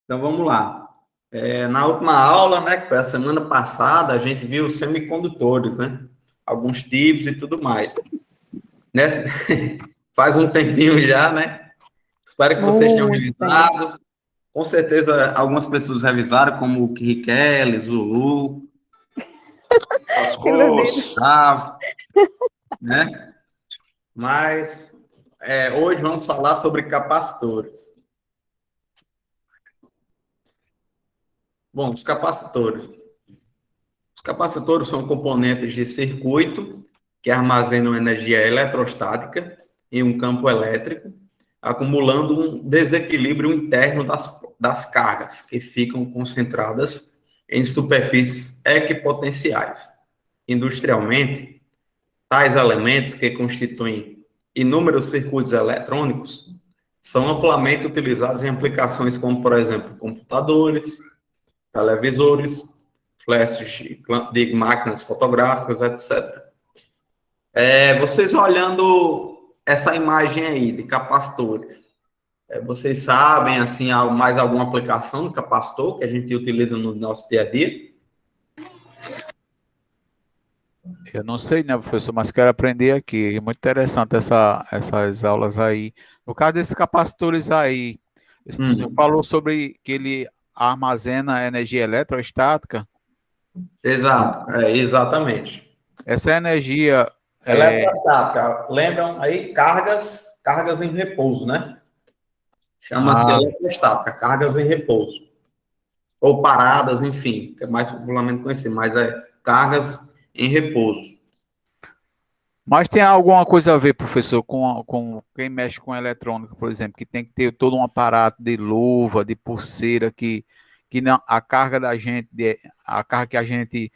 Então vamos lá. Na última aula, né, que foi a semana passada, a gente viu os semicondutores, né? Alguns tipos e tudo mais. Nessa... Faz um tempinho já, né? Espero que vocês tenham Muito tempo. revisado. Com certeza, algumas pessoas revisaram, como o Kelly, Zulu, Pascoal, Iludido. Gustavo, né? Mas hoje vamos falar sobre capacitores. Bom, os capacitores. Os capacitores são componentes de circuito que armazenam energia eletrostática em um campo elétrico, acumulando um desequilíbrio interno das cargas, que ficam concentradas em superfícies equipotenciais. Industrialmente, tais elementos, que constituem inúmeros circuitos eletrônicos, são amplamente utilizados em aplicações como, por exemplo, computadores, televisores, flashes de máquinas fotográficas, etc. Vocês olhando essa imagem aí de capacitores, vocês sabem, assim, mais alguma aplicação do capacitor que a gente utiliza no nosso dia a dia? Eu não sei, né, professor, mas quero aprender aqui. É muito interessante essas aulas aí. No caso desses capacitores aí, o senhor falou sobre que ele armazena energia eletrostática. Exato, exatamente. Essa energia, Eletrostática, lembram aí cargas em repouso, né? Chama-se ah, eletrostática, cargas em repouso. Ou paradas, enfim, que é mais popularmente conhecido, mas cargas em repouso. mas tem alguma coisa a ver, professor, com quem mexe com eletrônica, por exemplo, que tem que ter todo um aparato de luva, de pulseira, que não, a carga da gente, a carga que a gente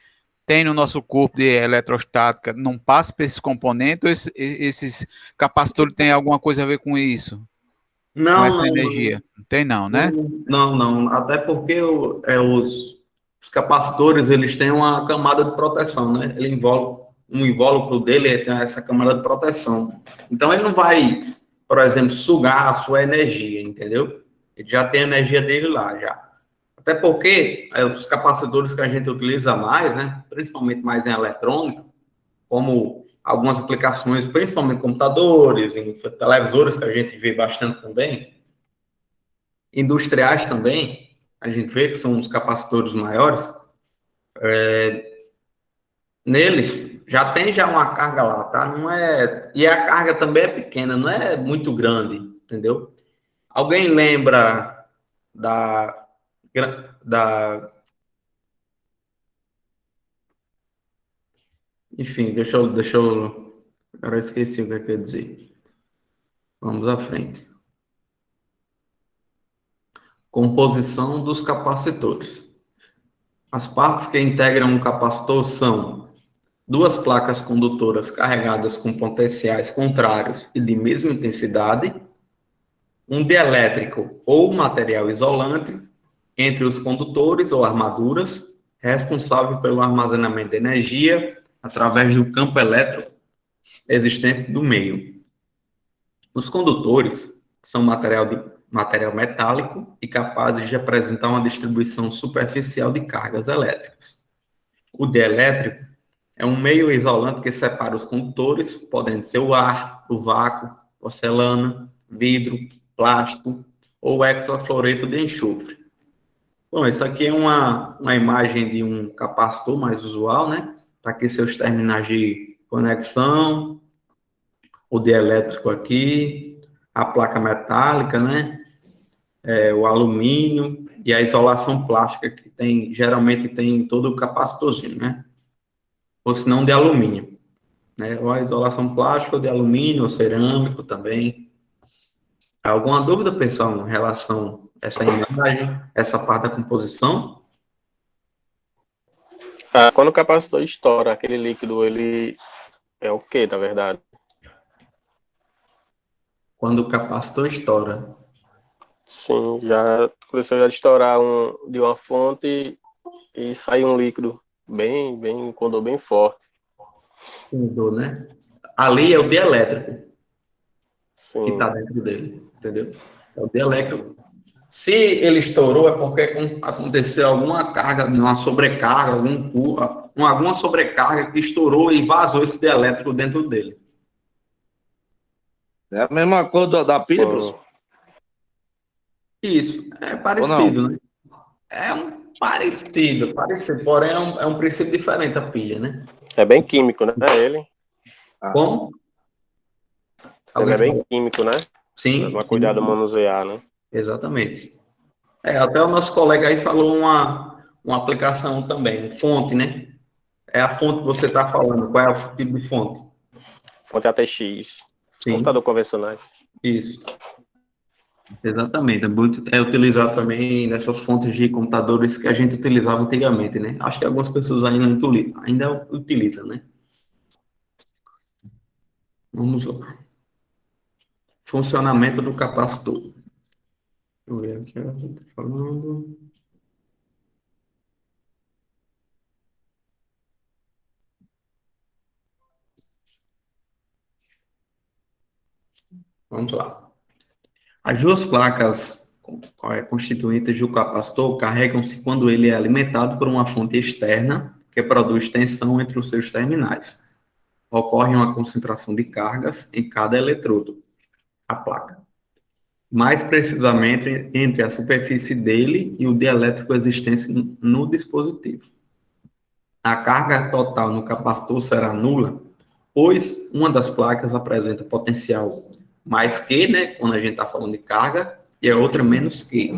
tem no nosso corpo de eletrostática não passa para esses componentes, ou esses capacitores têm alguma coisa a ver com isso? Com Não, essa não, não. energia? Não tem não, né? Não, não. Até porque os capacitores, eles têm uma camada de proteção, né? Um invólucro dele tem essa camada de proteção. Então, ele não vai, por exemplo, sugar a sua energia, entendeu? Ele já tem a energia dele lá, já. Até porque os capacitores que a gente utiliza mais, né? Principalmente mais em eletrônica, como algumas aplicações, principalmente computadores, em televisores, que a gente vê bastante também, industriais também, a gente vê que são os capacitores maiores, neles já uma carga lá, tá? Não é, e a carga também é pequena, não é muito grande, entendeu? Alguém lembra da da enfim, deixa eu agora eu esqueci o que eu quer dizer. Vamos à frente. Composição dos capacitores. As partes que integram um capacitor são duas placas condutoras carregadas com potenciais contrários e de mesma intensidade, um dielétrico ou material isolante entre os condutores ou armaduras, responsável pelo armazenamento de energia através do campo elétrico existente do meio. Os condutores são material metálico e capazes de apresentar uma distribuição superficial de cargas elétricas. O dielétrico é um meio isolante que separa os condutores, podendo ser o ar, o vácuo, porcelana, vidro, plástico ou hexafluoreto de enxofre. Bom, isso aqui é uma imagem de um capacitor mais usual, né? Está aqui seus terminais de conexão, o dielétrico aqui, a placa metálica, né? O alumínio e a isolação plástica que geralmente tem todo o capacitorzinho, né? Ou se não de alumínio, né? Ou a isolação plástica, ou de alumínio, ou cerâmico também. Alguma dúvida, pessoal, em relação a essa imagem, essa parte da composição? Quando o capacitor estoura, aquele líquido, ele é o que, na verdade? Quando o capacitor estoura. Sim, já aconteceu já de estourar de uma fonte e sair um líquido com dor bem forte. Entendeu, né? Ali é o dielétrico que está Sim, dentro dele, entendeu? É o dielétrico. Se ele estourou, é porque aconteceu alguma carga, uma sobrecarga, alguma sobrecarga que estourou e vazou esse dielétrico dentro dele. É a mesma cor da pilha, Sim. professor? Isso, é Ou não? parecido, né? É um parecido, porém é um princípio diferente a pilha, né? É bem químico, né? Ele. Ah, Como? Ele Alguém é bem falou? químico, né? Sim, Tomar sim, cuidado manusear, né? exatamente. Até o nosso colega aí falou uma aplicação também, fonte, né? É a fonte que você está falando, qual é o tipo de fonte? Fonte ATX. Computador Sim, convencionais. isso. Exatamente, é utilizado também nessas fontes de computadores que a gente utilizava antigamente, né? Acho que algumas pessoas ainda utilizam, né? Vamos lá. Funcionamento do capacitor. Deixa eu ver aqui, eu tô falando. Vamos lá. As duas placas constituintes do capacitor carregam-se quando ele é alimentado por uma fonte externa que produz tensão entre os seus terminais. Ocorre uma concentração de cargas em cada eletrodo, a placa. Mais precisamente entre a superfície dele e o dielétrico existente no dispositivo. A carga total no capacitor será nula, pois uma das placas apresenta potencial mais que, né, quando a gente está falando de carga, e a outra menos que.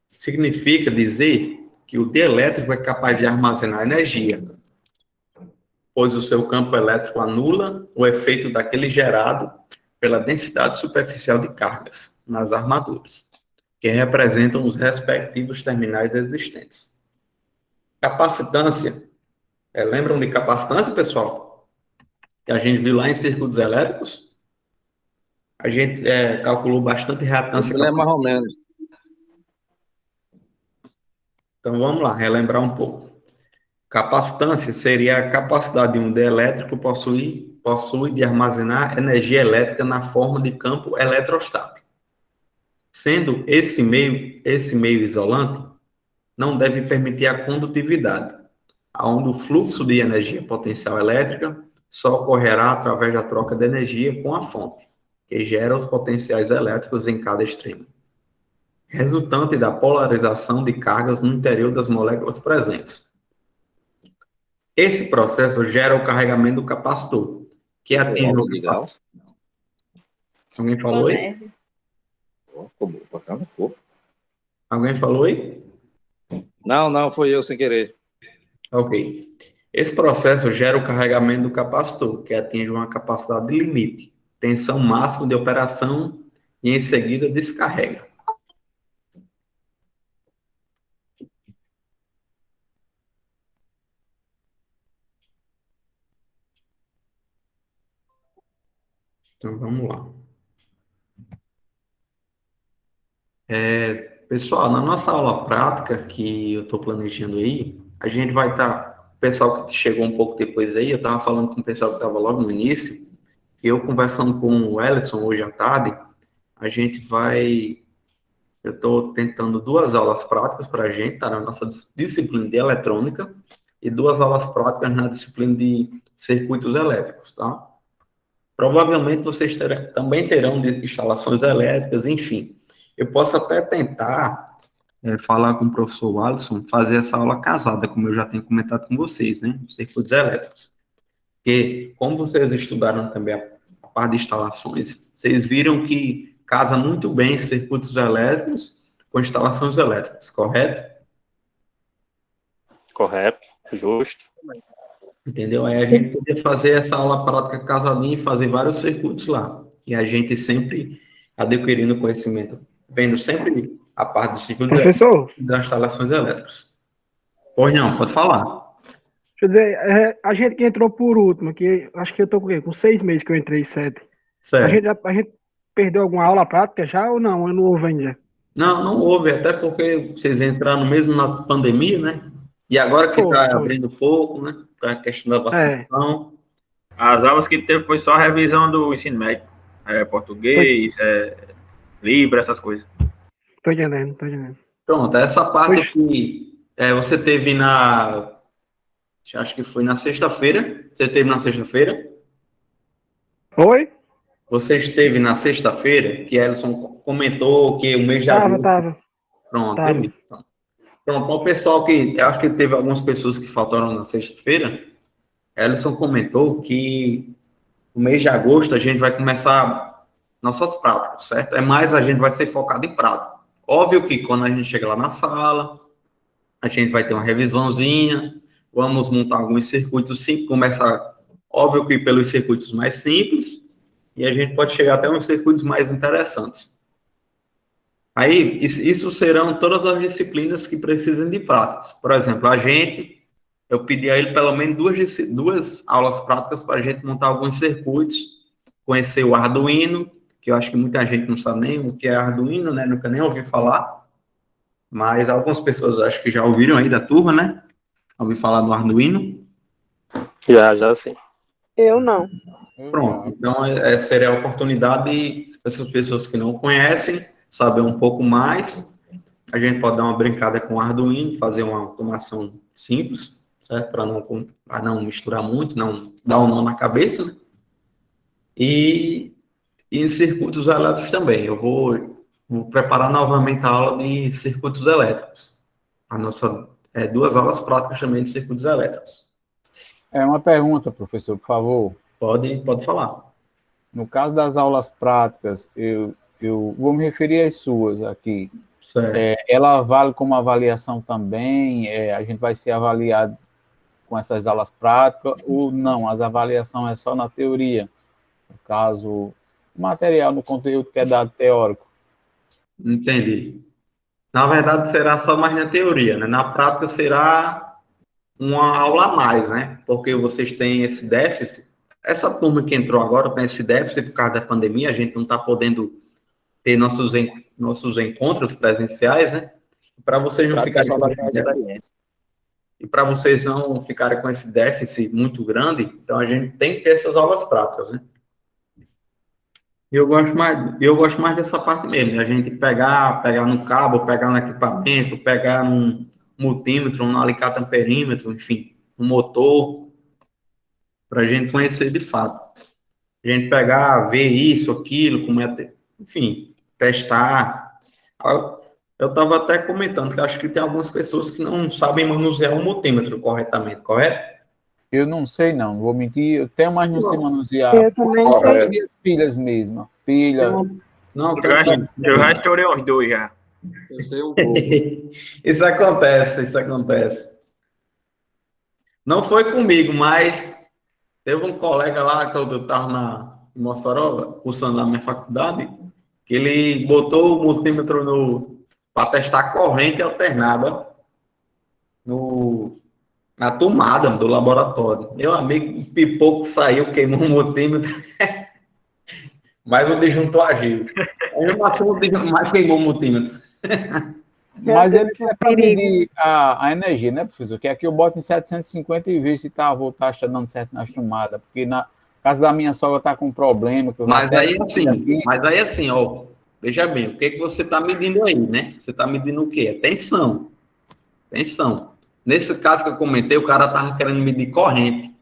Significa dizer que o dielétrico é capaz de armazenar energia, pois o seu campo elétrico anula o efeito daquele gerado pela densidade superficial de cargas nas armaduras, que representam os respectivos terminais existentes. Capacitância. Lembram de capacitância, pessoal? Que a gente viu lá em circuitos elétricos? A gente calculou bastante eu reatância me e lembro mais capacitância. ou menos. Então vamos lá, relembrar um pouco. Capacitância seria a capacidade de um dielétrico possui de armazenar energia elétrica na forma de campo eletrostático. Sendo esse meio isolante, não deve permitir a condutividade, onde o fluxo de energia potencial elétrica só ocorrerá através da troca de energia com a fonte, que gera os potenciais elétricos em cada extremo, resultante da polarização de cargas no interior das moléculas presentes. Esse processo gera o carregamento do capacitor, que atinge o Obra de capacitor. grau. Alguém falou aí? Ficou bom pra cá, não ficou? Alguém falou aí? Não, foi eu sem querer. Ok. Esse processo gera o carregamento do capacitor, que atinge uma capacidade de limite, tensão máxima de operação e em seguida descarrega. Então vamos lá. Pessoal, na nossa aula prática que eu estou planejando aí, a gente vai estar. O pessoal que chegou um pouco depois aí, eu estava falando com o pessoal que estava logo no início, e eu conversando com o Ellison hoje à tarde, a gente vai. Eu estou tentando 2 aulas práticas para a gente, tá? Na nossa disciplina de eletrônica, e 2 aulas práticas na disciplina de circuitos elétricos, tá? Provavelmente vocês também terão de instalações elétricas, enfim. Eu posso até tentar falar com o professor Alisson, fazer essa aula casada, como eu já tenho comentado com vocês, né? Circuitos elétricos. Porque, como vocês estudaram também a parte de instalações, vocês viram que casa muito bem circuitos elétricos com instalações elétricas, correto? Correto, justo. Entendeu? Aí a gente podia fazer essa aula prática casadinha e fazer vários circuitos lá. E a gente sempre adquirindo conhecimento, vendo sempre a parte dos circuitos Professor, e das instalações elétricas. Pois não, pode falar. deixa eu dizer, a gente que entrou por último, que acho que eu tô com, o quê? Com 6 meses que eu entrei, 7. Certo. A gente perdeu alguma aula prática já ou não? Eu não houve ainda. Não, não houve, até porque vocês entraram mesmo na pandemia, né? E agora que está Foi. abrindo pouco, né? Com a questão da É, vacinação. As aulas que teve foi só a revisão do ensino médio. foi, Português, Libra, essas coisas. Tô entendendo, tô entendendo. Pronto, essa parte Pois. que você teve acho que foi na sexta-feira. Você teve na sexta-feira? Oi? Você esteve na sexta-feira, que Elson comentou que o mês de agosto. Tava. Pronto, beleza. Então, pronto, para o pessoal que. Eu acho que teve algumas pessoas que faltaram na sexta-feira. Elson comentou que o mês de agosto a gente vai começar nossas práticas, certo? É mais a gente vai ser focado em prática. Óbvio que quando a gente chega lá na sala, a gente vai ter uma revisãozinha, vamos montar alguns circuitos simples, começar, óbvio que pelos circuitos mais simples, e a gente pode chegar até uns circuitos mais interessantes. Aí, isso serão todas as disciplinas que precisam de práticas. Por exemplo, eu pedi a ele pelo menos duas aulas práticas para a gente montar alguns circuitos, conhecer o Arduino, que eu acho que muita gente não sabe nem o que é Arduino, né? Nunca nem ouvi falar, mas algumas pessoas acho que já ouviram aí da turma, né? Ouvi falar do Arduino. Já sim. Eu não. Pronto, então seria a oportunidade de essas pessoas que não conhecem saber um pouco mais. A gente pode dar uma brincada com o Arduino, fazer uma automação simples, certo? Para não misturar muito, não dar um nó na cabeça, né? E em circuitos elétricos também. Eu vou preparar novamente a aula de circuitos elétricos. A nossa 2 aulas práticas também de circuitos elétricos. É uma pergunta, professor, por favor. Pode falar. No caso das aulas práticas, eu vou me referir às suas aqui. Certo. Ela vale como avaliação também? A gente vai ser avaliado com essas aulas práticas ou não? As avaliações é só na teoria? No caso, o material no conteúdo que é dado teórico. Entendi. Na verdade, será só mais na teoria, né? Na prática, será uma aula a mais, né? Porque vocês têm esse déficit. Essa turma que entrou agora tem esse déficit por causa da pandemia, a gente não está podendo ter nossos encontros presenciais, né? Para vocês não ficarem com esse déficit, e para vocês não ficarem com esse déficit muito grande, então a gente tem que ter essas aulas práticas, né? Eu gosto mais dessa parte mesmo, a gente pegar no cabo, pegar no equipamento, pegar num multímetro, num alicate amperímetro, enfim, um motor, para a gente conhecer de fato. A gente pegar, ver isso, aquilo, enfim, testar. Eu estava até comentando que acho que tem algumas pessoas que não sabem manusear o multímetro corretamente, correto? Eu não sei, não vou mentir. Eu tenho, mas não sei manusear. Eu também não sei. E as pilhas mesmo. Pilha. Não, Eu já estourei os dois já. Eu sei um pouco. Isso acontece. Não foi comigo, mas teve um colega lá que eu estava em Mossoró, cursando na minha faculdade, que ele botou o multímetro para testar a corrente alternada na tomada do laboratório. Meu amigo, o pipoco saiu, queimou o multímetro, mas o disjuntor agiu. Mas queimou o multímetro. Mas ele é para medir a energia, né, professor? Que aqui eu boto em 750 e vejo se a voltagem está dando certo na tomada. Porque na casa da minha sogra está com problema. Mas aí assim, ó, veja bem, o que você está medindo aí, né? Você está medindo o quê? Tensão. Nesse caso que eu comentei, o cara estava querendo medir corrente.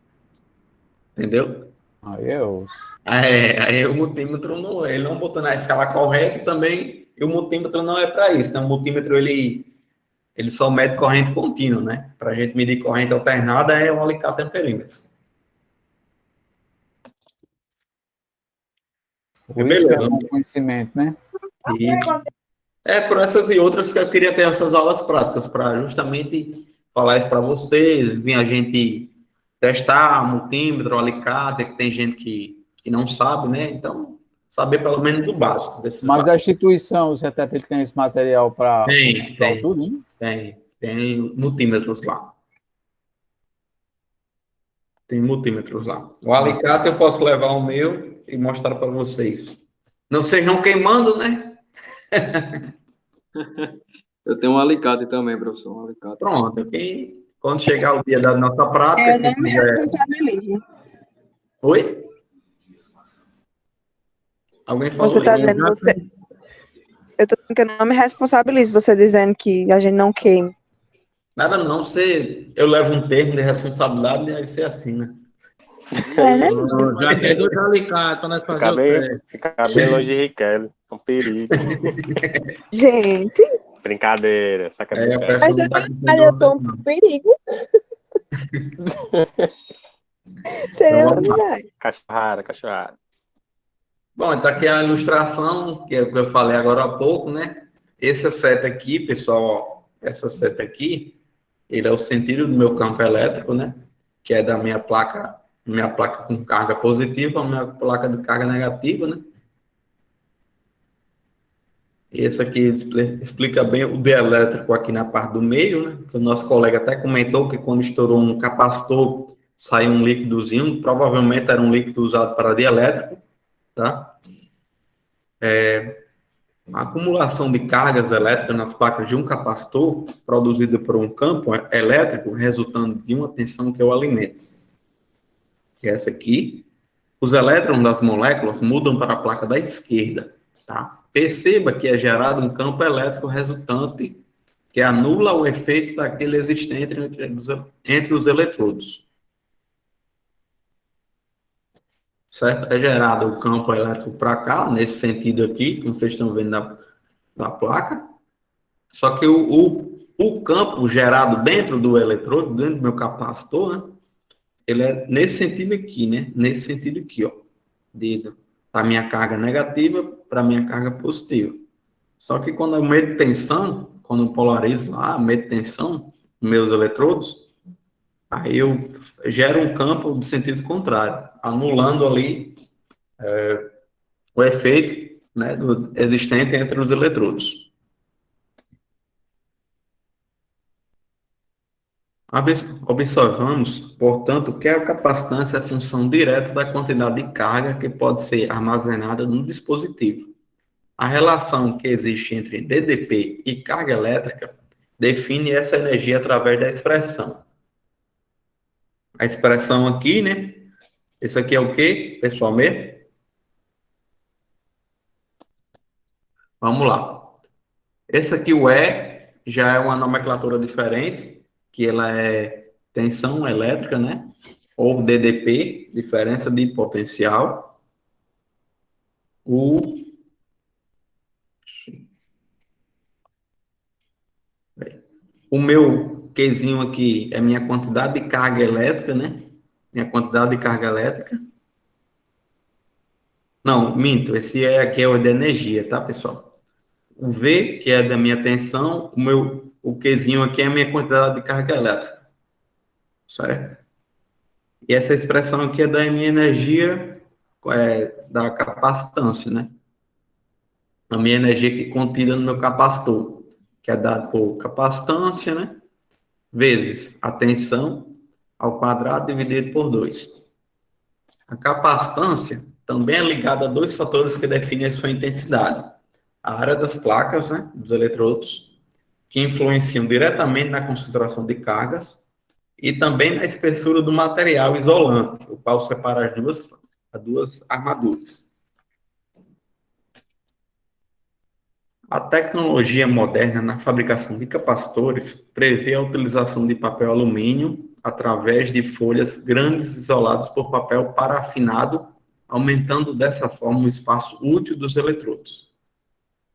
Entendeu? Aí o multímetro, ele não botou na escala correta também, e o multímetro não é para isso, né? O multímetro, ele só mede corrente contínua, né? Para a gente medir corrente alternada é um alicate amperímetro. Por isso é um conhecimento, né? Isso. Por essas e outras que eu queria ter essas aulas práticas, para justamente falar isso para vocês, vir a gente testar multímetro, alicate, que tem gente que não sabe, né? Então, saber pelo menos do básico. Mas a instituição, o CETEP, tem esse material para tudo, hein? Tem multímetros lá. Tem multímetros lá. O alicate eu posso levar o meu e mostrar para vocês. Não sejam queimando, né? Eu tenho um alicate também, professor. Um alicate. Pronto. Quando chegar o dia da nossa prática... Eu não me responsabilizo. Oi? Alguém falou? Você está dizendo Eu tô dizendo que eu não me responsabilizo, você dizendo que a gente não queime. Nada não, eu levo um termo de responsabilidade e deve ser assim, né? É, né? Já tem 2 alicates para nós fazer Ficar o bem, teste. ficar bem longe de Riquelme. É um perigo. Gente, Brincadeira, saca A brincadeira. pessoa mas não é tá verdade, eu tô um não. perigo. Então Seria vamos lá. verdade. Cachorrada, cachorrada. Bom, então aqui é a ilustração, que é o que eu falei agora há pouco, né? Essa seta aqui, pessoal, ó, essa seta aqui, ele é o sentido do meu campo elétrico, né? Que é da minha placa com carga positiva, a minha placa de carga negativa, né? Esse aqui explica bem o dielétrico aqui na parte do meio, né? Que o nosso colega até comentou que quando estourou um capacitor, saiu um líquidozinho, provavelmente era um líquido usado para dielétrico, tá? A acumulação de cargas elétricas nas placas de um capacitor, produzida por um campo elétrico, resultando de uma tensão que eu alimento. Que é essa aqui. Os elétrons das moléculas mudam para a placa da esquerda, tá? Perceba que é gerado um campo elétrico resultante que anula o efeito daquele existente entre os eletrodos. Certo? É gerado o campo elétrico para cá, nesse sentido aqui, como vocês estão vendo na placa. Só que o campo gerado dentro do eletrodo, dentro do meu capacitor, né? Ele é nesse sentido aqui, né? Nesse sentido aqui, ó. Da minha carga negativa para a minha carga positiva. Só que quando eu meto tensão, quando eu polarizo lá, meto tensão nos meus eletrodos, aí eu gero um campo de sentido contrário, anulando ali o efeito, né, existente entre os eletrodos. Observamos, portanto, que a capacitância é função direta da quantidade de carga que pode ser armazenada no dispositivo. A relação que existe entre DDP e carga elétrica define essa energia através da expressão. A expressão aqui, né? Isso aqui é o quê, pessoal mesmo? Vamos lá. Esse aqui, o E, já é uma nomenclatura diferente, que ela é tensão elétrica, né? Ou DDP, diferença de potencial. O meu Qzinho aqui é minha quantidade de carga elétrica, né? Minha quantidade de carga elétrica. Não, minto, esse aqui é o de energia, tá, pessoal? O V, que é da minha tensão, o Qzinho aqui é a minha quantidade de carga elétrica. Certo? E essa expressão aqui é da minha energia, da capacitância, né? A minha energia que contida no meu capacitor, que é dada por capacitância, né? Vezes a tensão ao quadrado dividido por 2. A capacitância também é ligada a dois fatores que definem a sua intensidade. A área das placas, né, dos eletrodos, que influenciam diretamente na concentração de cargas, e também na espessura do material isolante, o qual separa as duas armaduras. A tecnologia moderna na fabricação de capacitores prevê a utilização de papel alumínio através de folhas grandes isoladas por papel parafinado, aumentando dessa forma o espaço útil dos eletrodos.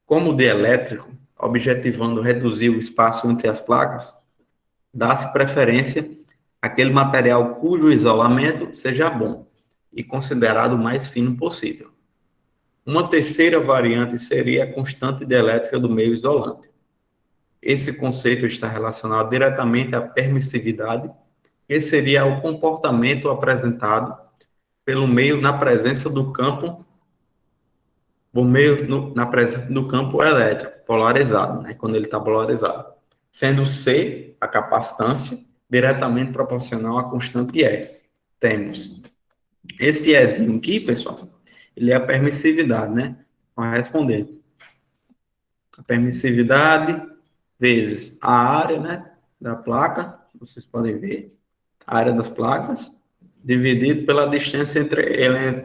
Como dielétrico, objetivando reduzir o espaço entre as placas, dá-se preferência àquele material cujo isolamento seja bom e considerado o mais fino possível. Uma terceira variante seria a constante dielétrica do meio isolante. Esse conceito está relacionado diretamente à permissividade, que seria o comportamento apresentado pelo meio na presença do campo, na presença do campo elétrico polarizado, né, quando ele está polarizado. Sendo C, a capacitância, diretamente proporcional à constante E. Temos esse Ezinho aqui, pessoal, ele é a permissividade, né? Correspondente. A permissividade vezes a área, né, da placa, vocês podem ver, a área das placas, dividido pela distância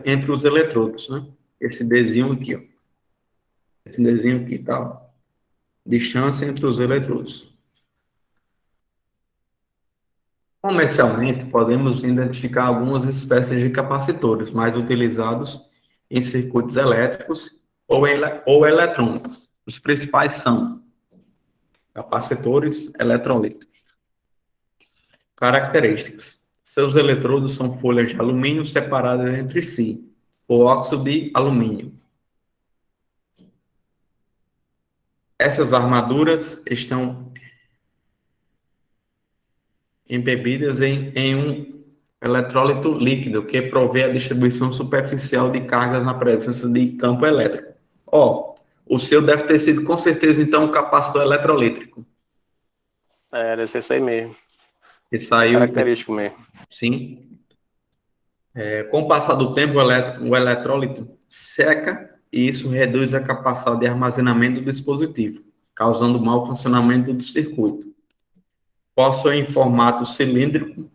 entre os eletrodos, né? Esse Dzinho aqui, ó. esse desenho aqui, tá? Distância entre os eletrodos. Comercialmente, podemos identificar algumas espécies de capacitores mais utilizados em circuitos elétricos ou eletrônicos. Os principais são capacitores eletrolíticos. Características. Seus eletrodos são folhas de alumínio separadas entre si, por óxido de alumínio. Essas armaduras estão embebidas em um eletrólito líquido que provê a distribuição superficial de cargas na presença de campo elétrico. O seu deve ter sido com certeza então um capacitor eletrolítico. Deve ser isso aí mesmo. Que saiu. Característico mesmo. Sim. Com o passar do tempo, o eletrólito seca e isso reduz a capacidade de armazenamento do dispositivo, causando mau funcionamento do circuito. Possuem formato cilíndrico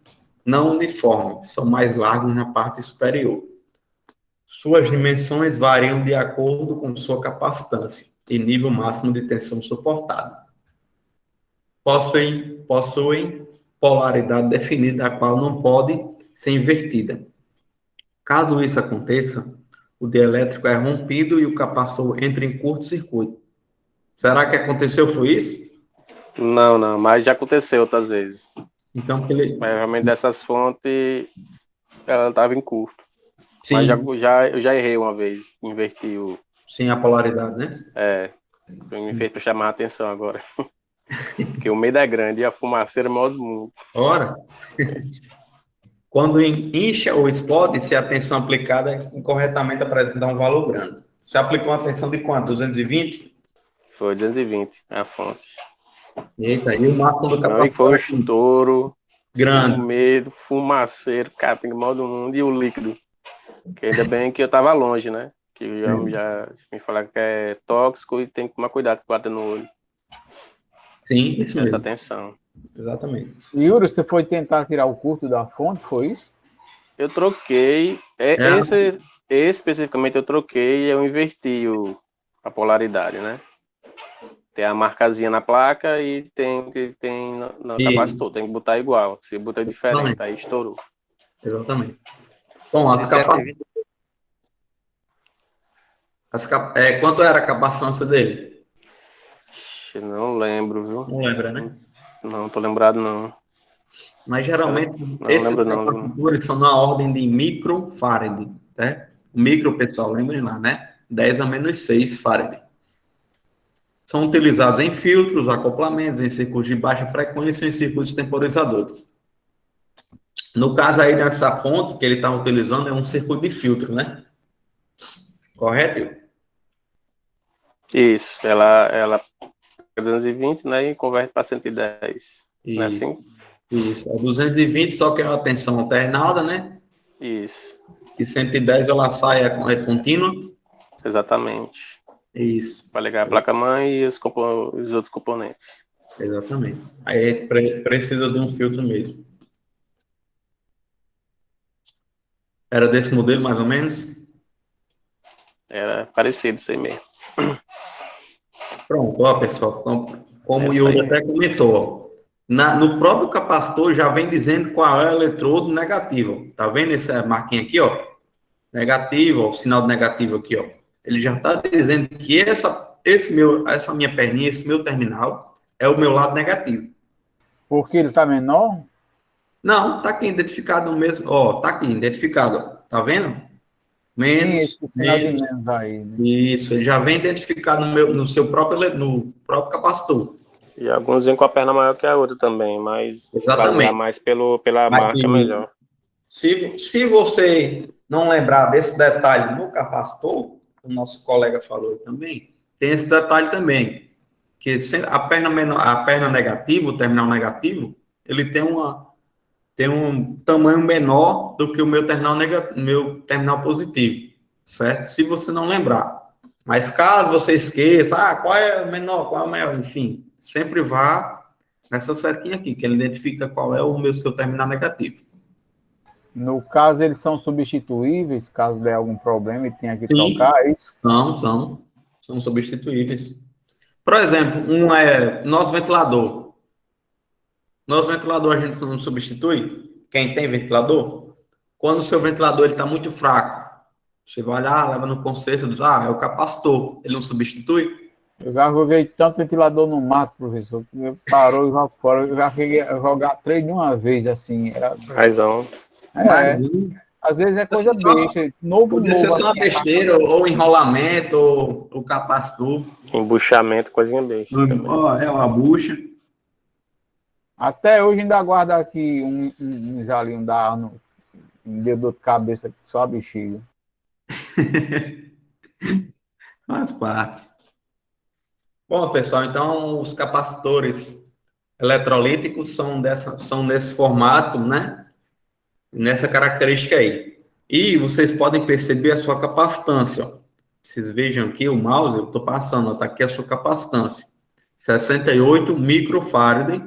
não uniforme, são mais largos na parte superior. Suas dimensões variam de acordo com sua capacitância e nível máximo de tensão suportado. Possuem polaridade definida, a qual não pode ser invertida. Caso isso aconteça, o dielétrico é rompido e o capacitor entra em curto-circuito. Será que aconteceu foi isso? Não, mas já aconteceu outras vezes. Então, Mas realmente dessas fontes, ela estava em curto. Sim. Mas eu já errei uma vez, inverti o... Sim, a polaridade, né? Me fez chamar a atenção agora. Porque o medo é grande e a fumaceira é o maior do mundo. Ora! Quando incha ou explode, se a tensão aplicada incorretamente apresenta um valor grande. Você aplicou uma tensão de quanto? 220? Foi 220, é a fonte. Eita, e o máximo do capacitor? Foi um estouro. Grande. O medo, fumaceiro, cara, tem o mal do mundo. E o líquido. Que ainda bem que eu tava longe, né? Que já me falaram que é tóxico e tem que tomar cuidado com bater no olho. Sim, isso mesmo. Essa atenção. Exatamente. Yuri, você foi tentar tirar o curto da fonte, foi isso? Eu troquei. Esse especificamente eu troquei e eu inverti a polaridade, né? Tem a marcazinha na placa e tem no capacitor. Tem que botar igual. Se botar diferente, aí estourou. Exatamente. Bom, quanto era a capacitância dele? Não lembro, viu? Não lembra, né? Não tô lembrado, não. Mas geralmente não esses lembro, capacitores são na ordem de microfarad, né? O micro, pessoal, lembrem lá, né? 10 a menos 6 farad. São utilizados em filtros, acoplamentos, em circuitos de baixa frequência e em circuitos temporizadores. No caso aí dessa fonte que ele está utilizando é um circuito de filtro, né? Correto? Isso, ela 220, né, e converte para 110. Não é assim? Isso, é 220, só que é uma tensão alternada, né? Isso. E 110 ela sai, é contínua? Exatamente. Isso. Para ligar a placa-mãe e os outros componentes. Exatamente. Aí precisa de um filtro mesmo. Era desse modelo, mais ou menos? Era parecido isso aí mesmo. Pronto, ó, pessoal. Como o Yuri até comentou, ó, no próprio capacitor já vem dizendo qual é o eletrodo negativo. Tá vendo essa marquinha aqui, ó? Negativo, ó, o sinal de negativo aqui, ó. Ele já está dizendo que essa minha perninha, esse meu terminal, é o meu lado negativo. Porque ele está menor? Não, tá aqui identificado no mesmo. Ó, tá aqui identificado, ó. Tá vendo? Menos. Sim, esse sinal de menos aí. Né? Isso, ele já vem identificado no próprio capacitor. E alguns vêm com a perna maior que a outra também, mas exatamente. Mais pela marca melhor. Se você não lembrar desse detalhe no capacitor, o nosso colega falou também, tem esse detalhe também, que a perna negativa, o terminal negativo, ele tem um tamanho menor do que o meu terminal positivo, certo? Se você não lembrar. Mas caso você esqueça, qual é o menor, qual é o maior, enfim, sempre vá nessa setinha aqui, que ele identifica qual é o seu terminal negativo. No caso, eles são substituíveis, caso der algum problema e tenha que trocar, é isso? São. São substituíveis. Por exemplo, um é nosso ventilador. Nosso ventilador a gente não substitui? Quem tem ventilador? Quando o seu ventilador está muito fraco, você vai lá, leva no conserto, diz, é o capacitor. Ele não substitui? Eu já joguei tanto ventilador no mato, professor, que parou e vai fora. Eu já cheguei a jogar 3 de uma vez, assim. Era... Razão. Às vezes é coisa besta. Podia ser só uma besteira, ou enrolamento, ou o capacitor. Embuchamento, coisinha besta. É uma bucha. Até hoje ainda guardo aqui uns ali, me deu dor de cabeça, só a bexiga. Faz parte. Bom, pessoal, então os capacitores eletrolíticos são desse formato, né? Nessa característica aí. E vocês podem perceber a sua capacitância, ó. Vocês vejam aqui o mouse, eu estou passando, está aqui a sua capacitância. 68 microfarad,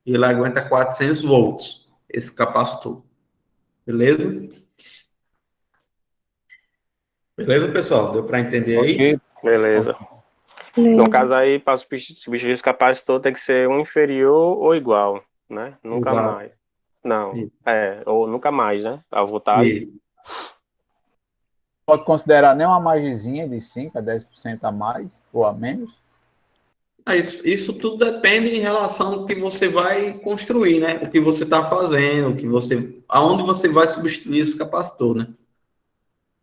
e ele aguenta 400 volts, esse capacitor. Beleza? Beleza, pessoal? Deu para entender aí? Okay. Beleza. No caso aí, para substituir esse capacitor, tem que ser um inferior ou igual, né? Nunca Exato. mais. Não, ou nunca mais, né? A voltagem. Isso. Pode considerar nem uma margenzinha de 5 a 10% a mais ou a menos? Isso tudo depende em relação ao que você vai construir, né? O que você está fazendo, aonde você vai substituir esse capacitor, né?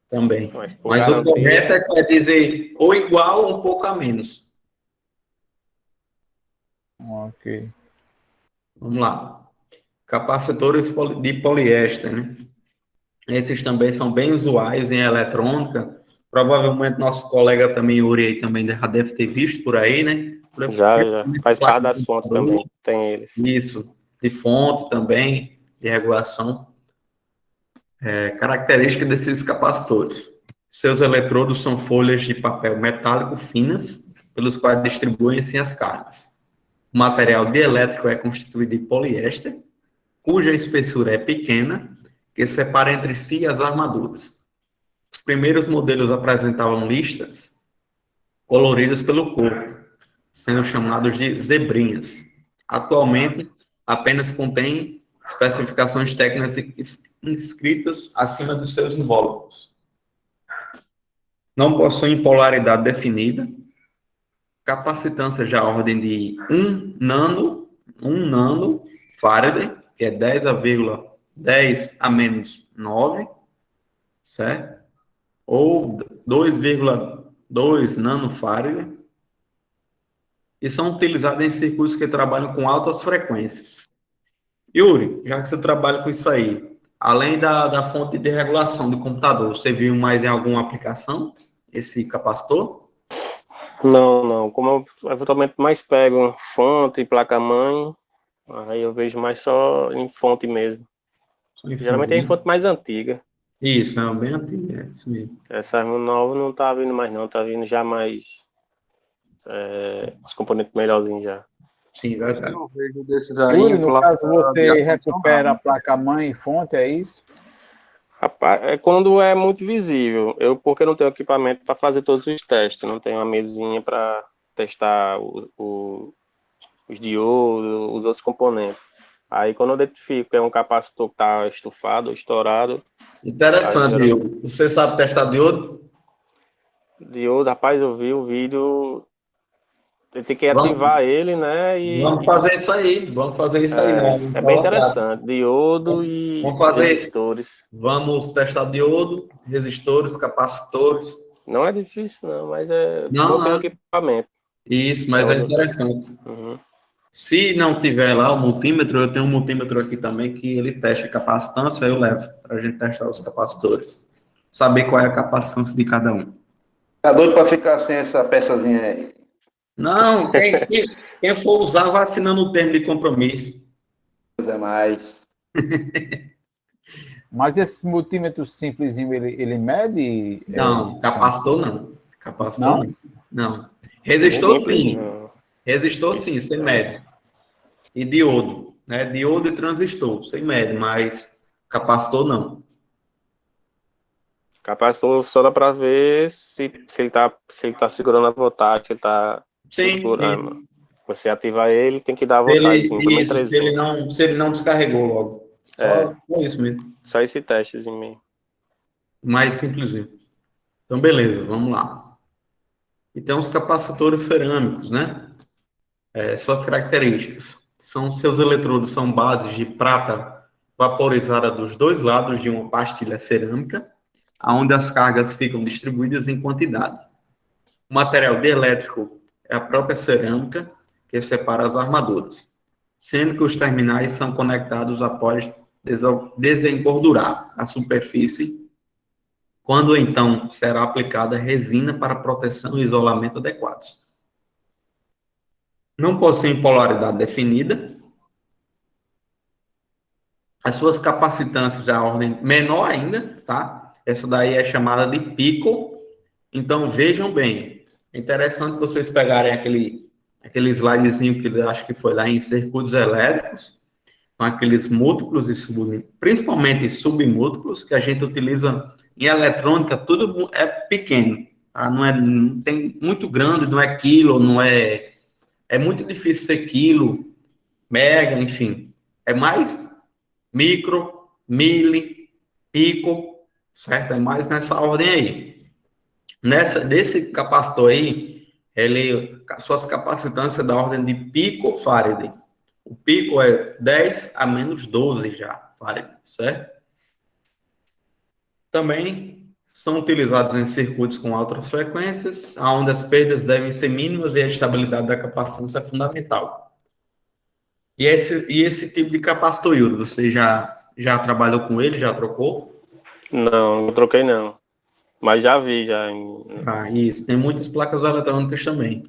Também. Mas o correto é dizer ou igual ou um pouco a menos. Ok. Vamos lá. Capacitores de poliéster, né? Esses também são bem usuais em eletrônica. Provavelmente nosso colega também, Yuri, aí também já deve ter visto por aí, né? Já. Faz parte das fontes também, tem eles. Isso. De fonte também, de regulação. Característica desses capacitores. Seus eletrodos são folhas de papel metálico finas, pelos quais distribuem-se as cargas. O material dielétrico é constituído de poliéster, cuja espessura é pequena, que separa entre si as armaduras. Os primeiros modelos apresentavam listas coloridas pelo corpo, sendo chamados de zebrinhas. Atualmente, apenas contém especificações técnicas inscritas acima dos seus invólucros. Não possuem polaridade definida, capacitância já ordem de 1 nanofarad, que é 10 a menos 9, certo? Ou 2,2 nanofarad, e são utilizados em circuitos que trabalham com altas frequências. Yuri, já que você trabalha com isso aí, além da fonte de regulação do computador, você viu mais em alguma aplicação esse capacitor? Não. Como eu eventualmente mais pego fonte e placa-mãe, aí eu vejo mais só em fonte mesmo. Geralmente é em fonte mais antiga. Isso, é bem antiga, isso mesmo. Essa nova não tá vindo mais não, tá vindo já mais os componentes melhorzinhos já. Sim, verdade. Eu vejo desses aí. Yuri, no caso, você recupera a placa-mãe e fonte, é isso? Rapaz, é quando é muito visível. Porque não tenho equipamento para fazer todos os testes. Não tenho uma mesinha para testar os diodos, os outros componentes. Aí quando eu identifico que é um capacitor que está estufado, estourado. Interessante, Yuri. Você sabe testar diodo? Diodo, rapaz, eu vi o vídeo. Ele tem que ativar ele, né? Vamos fazer isso aí. É bem interessante. Diodo e resistores. Vamos testar diodo, resistores, capacitores. Não é difícil, não, mas é bom ter equipamento. Isso, mas é interessante. Uhum. Se não tiver lá o multímetro, eu tenho um multímetro aqui também que ele testa a capacitância, eu levo para a gente testar os capacitores. Saber qual é a capacitância de cada um. Tá doido para ficar sem essa peçazinha aí? Não, quem for usar vai assinando o termo de compromisso. É mais. Mas esse multímetro simplesinho, ele mede? Não, capacitor não. Capacitor não. Resistor sim. Resistor sim, você mede. E diodo, né? Diodo e transistor, você mede, mas capacitor não. Capacitor só dá para ver se ele tá segurando a voltagem, se ele tá Sim, segurando. isso. Você ativar ele, tem que dar a Se ele, voltagem, pelo menos isso, 3 volts. se ele não descarregou logo. Só isso mesmo. Só esse testezinho mesmo. Mais simplesinho. Então, beleza, vamos lá. E tem os capacitores cerâmicos, né? Suas características. Seus eletrodos são bases de prata vaporizada dos dois lados de uma pastilha cerâmica, onde as cargas ficam distribuídas em quantidade. O material dielétrico é a própria cerâmica, que separa as armaduras, sendo que os terminais são conectados após desengordurar a superfície, quando então será aplicada resina para proteção e isolamento adequados. Não possuem polaridade definida. As suas capacitâncias da ordem menor ainda, tá? Essa daí é chamada de pico. Então, vejam bem. É interessante vocês pegarem aquele slidezinho que eu acho que foi lá em circuitos elétricos, com aqueles múltiplos e principalmente submúltiplos, que a gente utiliza em eletrônica, tudo é pequeno, tá? Não tem muito grande, não é quilo, não é... É muito difícil ser quilo, mega, enfim. É mais micro, mili, pico, certo? É mais nessa ordem aí. Desse capacitor aí, suas capacitâncias da ordem de picofarad. O pico é 10 a menos 12 já, farad, certo? Também são utilizados em circuitos com altas frequências, onde as perdas devem ser mínimas e a estabilidade da capacitância é fundamental. E esse tipo de capacitor, Yuri, você já trabalhou com ele, já trocou? Não troquei não. Mas já vi, já. Isso. Tem muitas placas eletrônicas também.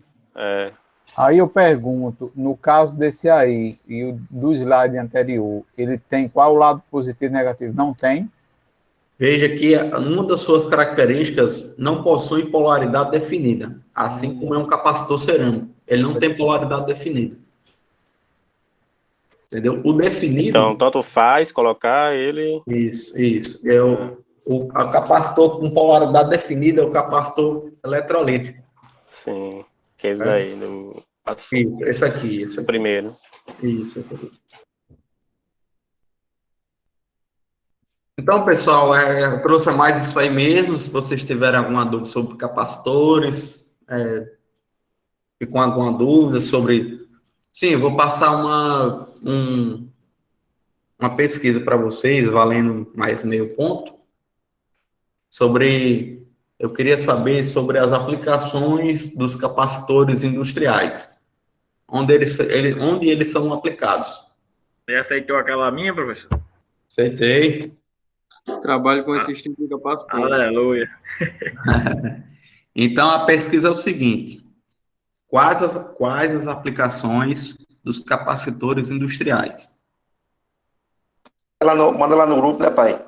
Aí eu pergunto, no caso desse aí e do slide anterior, ele tem qual o lado positivo e negativo? Não tem? Veja que uma das suas características não possui polaridade definida, assim como é um capacitor cerâmico. Ele não tem polaridade definida. Entendeu? O definido... Então, tanto faz colocar ele... Isso. O capacitor com polaridade definida é o capacitor eletrolítico. Sim, que é esse daí. Isso, esse aqui. Primeiro. Isso, esse aqui. Então, pessoal, eu trouxe mais isso aí mesmo. Se vocês tiverem alguma dúvida sobre capacitores, com alguma dúvida sobre... Sim, eu vou passar uma pesquisa para vocês, valendo mais meio ponto, sobre... Eu queria saber sobre as aplicações dos capacitores industriais, onde eles são aplicados. Você aceitou aquela minha, professor? Aceitei. Trabalho com esse tipo de capacitor. Aleluia. Então, a pesquisa é o seguinte: quais as aplicações dos capacitores industriais? Manda lá no grupo, né, pai?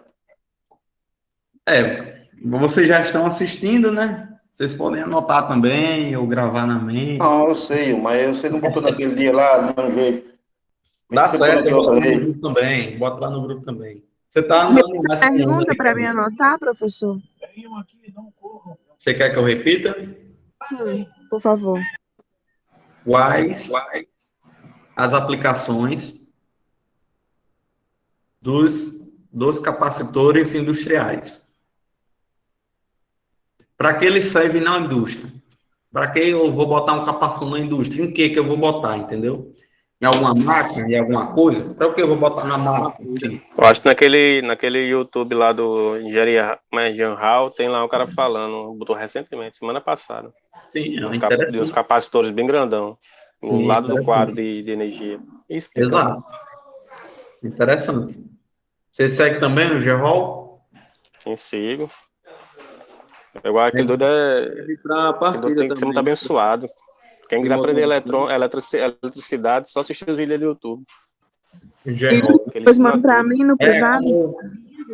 Vocês já estão assistindo, né? Vocês podem anotar também, ou gravar na mente. Não, eu sei, mas você não botou naquele dia lá, do mesmo jeito. Dá certo, eu boto lá no vez. grupo também. Bota lá no grupo também. Você está andando mais com Pergunta para mim anotar, professor? Você quer que eu repita? Sim, por favor. Quais as aplicações dos capacitores industriais? Para que ele serve na indústria? Para que eu vou botar um capacitor na indústria? Em que eu vou botar, entendeu? Em alguma máquina, em alguma coisa? Para que eu vou botar na máquina? Eu acho que naquele YouTube lá do Engenharia Hall, tem lá um cara falando, botou recentemente, semana passada. Sim, de uns capacitores bem grandão, do lado do quadro de energia. Exato. Interessante. Você segue também no G-Hall? Sim, sigo. Igual aquele doido tem que ser muito abençoado. Quem quiser aprender eletricidade, só assistir os vídeos do YouTube. Depois manda para mim no privado.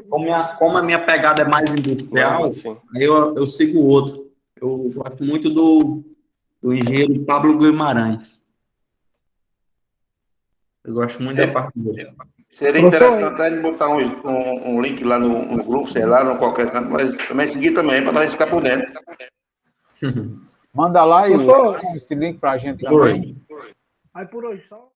Como a minha pegada é mais industrial, eu sigo o outro. Eu gosto muito do engenheiro Pablo Guimarães. Eu gosto muito da parte dele. Seria Professor, interessante a gente botar um link lá no grupo, sei lá, no qualquer canto, mas também seguir também, para nós ficar por dentro. Manda lá e Professor. esse link para a gente também. Aí por hoje só.